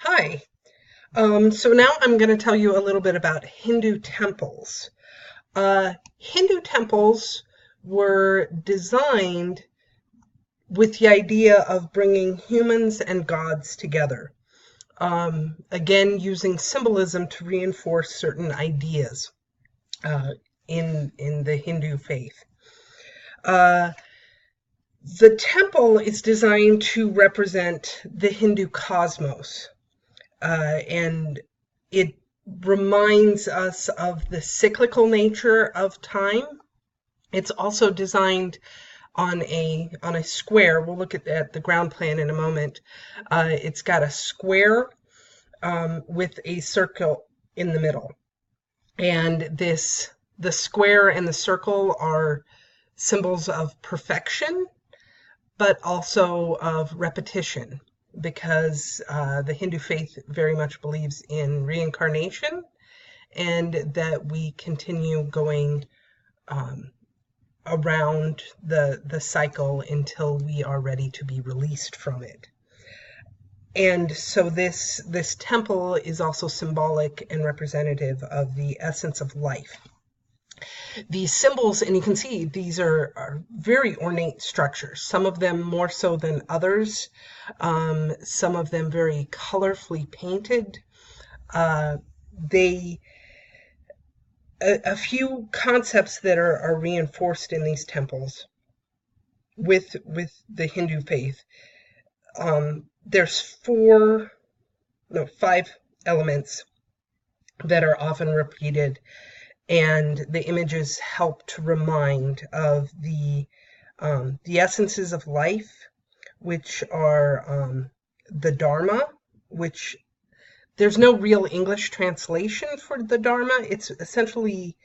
Hi. So now I'm going to tell you a little bit about Hindu temples. Hindu temples were designed with the idea of bringing humans and gods together. Again, using symbolism to reinforce certain ideas uh, in the Hindu faith. Uh, the temple is designed to represent the Hindu cosmos. And it reminds us of the cyclical nature of time. It's also designed on a square. We'll look at the ground plan in a moment. It's got a square with a circle in the middle, and the square and the circle are symbols of perfection, but also of repetition, because the Hindu faith very much believes in reincarnation and that we continue going um, around the cycle until we are ready to be released from it. And so this temple is also symbolic and representative of the essence of life. These symbols, and you can see these are very ornate structures, some of them more so than others, some of them very colorfully painted. Uh, they a few concepts that are reinforced in these temples with the Hindu faith. There's five elements that are often repeated, and the images help to remind of the essences of life, which are the Dharma, which there's no real English translation for the Dharma. It's essentially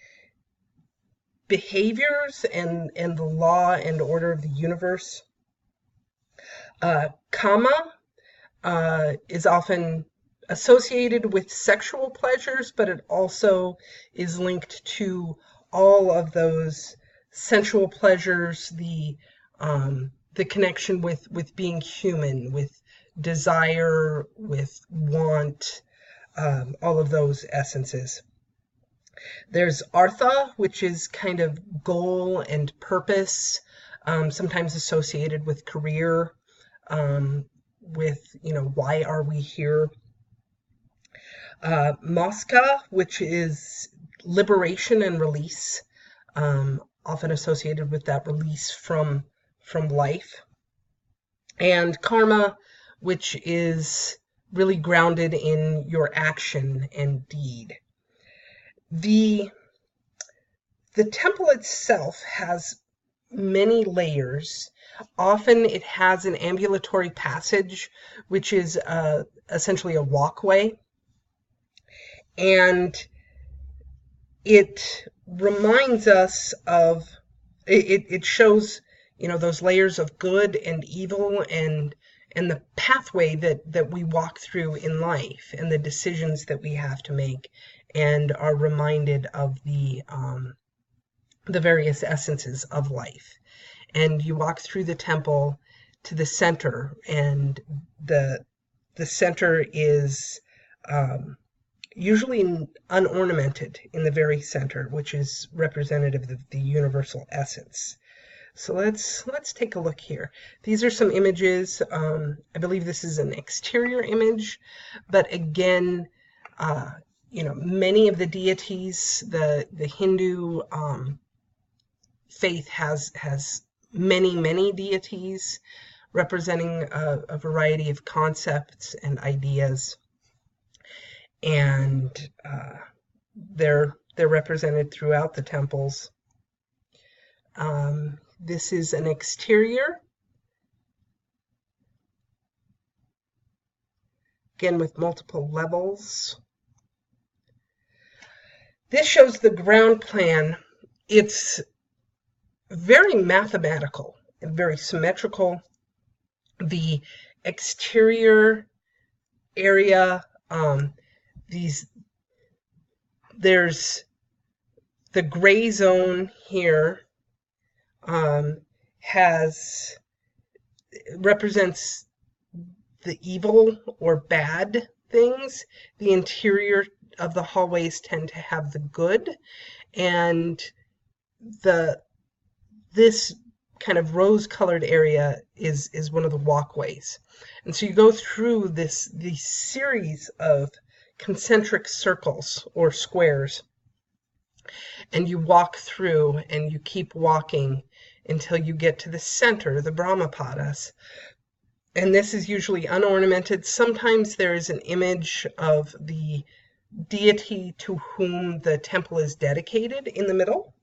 behaviors and the law and order of the universe. Kama is often associated with sexual pleasures, but it also is linked to all of those sensual pleasures, the connection with being human, with desire, with want, all of those essences. There's Artha, which is kind of goal and purpose, sometimes associated with career, with, why are we here? Moksha, which is liberation and release, often associated with that release from life. And Karma, which is really grounded in your action and deed. The temple itself has many layers. Often it has an ambulatory passage, which is essentially a walkway. And it reminds us of, it shows, those layers of good and evil, and the pathway that we walk through in life, and the decisions that we have to make, and are reminded of the various essences of life. And you walk through the temple to the center, and the center is usually unornamented in the very center, which is representative of the universal essence. So let's take a look here. These are some images. I believe this is an exterior image, but again, many of the deities, the Hindu faith has many deities representing a variety of concepts and ideas, and they're represented throughout the temples. This is an exterior, again with multiple levels. This shows the ground plan. It's very mathematical and very symmetrical. The exterior area, there's the gray zone here, represents the evil or bad things, the interior of the hallways tend to have the good, and this kind of rose-colored area is one of the walkways. And so you go through these series of concentric circles or squares, and you walk through and you keep walking until you get to the center, the Brahmapadas. And this is usually unornamented. Sometimes there is an image of the deity to whom the temple is dedicated in the middle.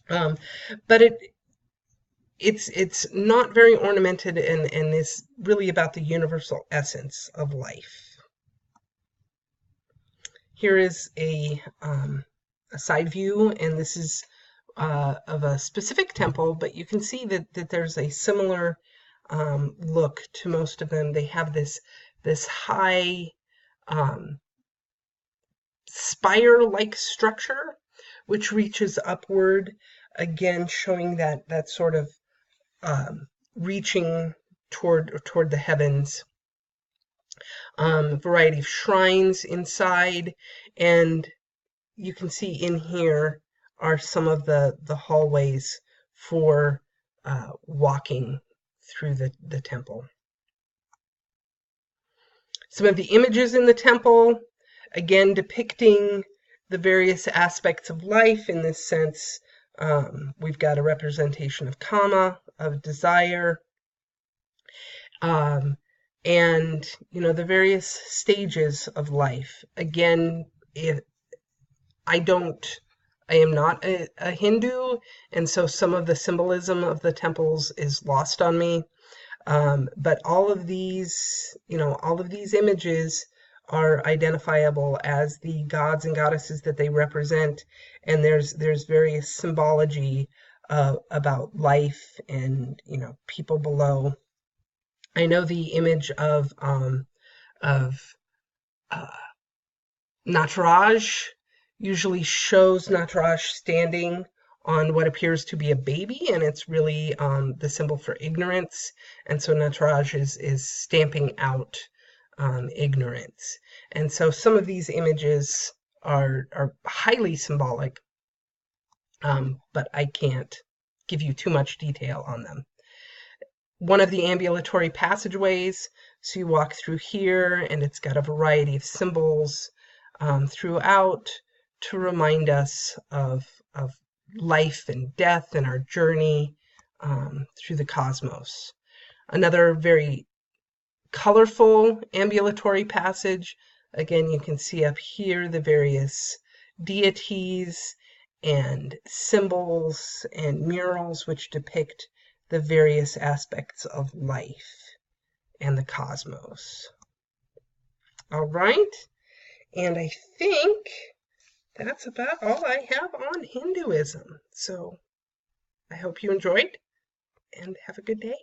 But it's not very ornamented and is really about the universal essence of life. Here is a side view, and this is of a specific temple, but you can see that there's a similar look to most of them. They have this high spire-like structure which reaches upward, again showing that sort of reaching toward the heavens. Variety of shrines inside, and you can see in here are some of the hallways for walking through the temple. Some of the images in the temple, again depicting the various aspects of life in this sense. We've got a representation of kama, of desire, and the various stages of life. Again, I am not a Hindu, and so some of the symbolism of the temples is lost on me. But all of these images are identifiable as the gods and goddesses that they represent, and there's various symbology about life and people below. I know the image of Nataraj usually shows Nataraj standing on what appears to be a baby, and it's really the symbol for ignorance, and so Nataraj is stamping out ignorance. And so some of these images are highly symbolic, but I can't give you too much detail on them. One of the ambulatory passageways, so you walk through here, and it's got a variety of symbols throughout to remind us of life and death and our journey through the cosmos. Another very colorful ambulatory passage. Again, you can see up here the various deities and symbols and murals which depict the various aspects of life and the cosmos. All right, and I think that's about all I have on Hinduism. So I hope you enjoyed, and have a good day.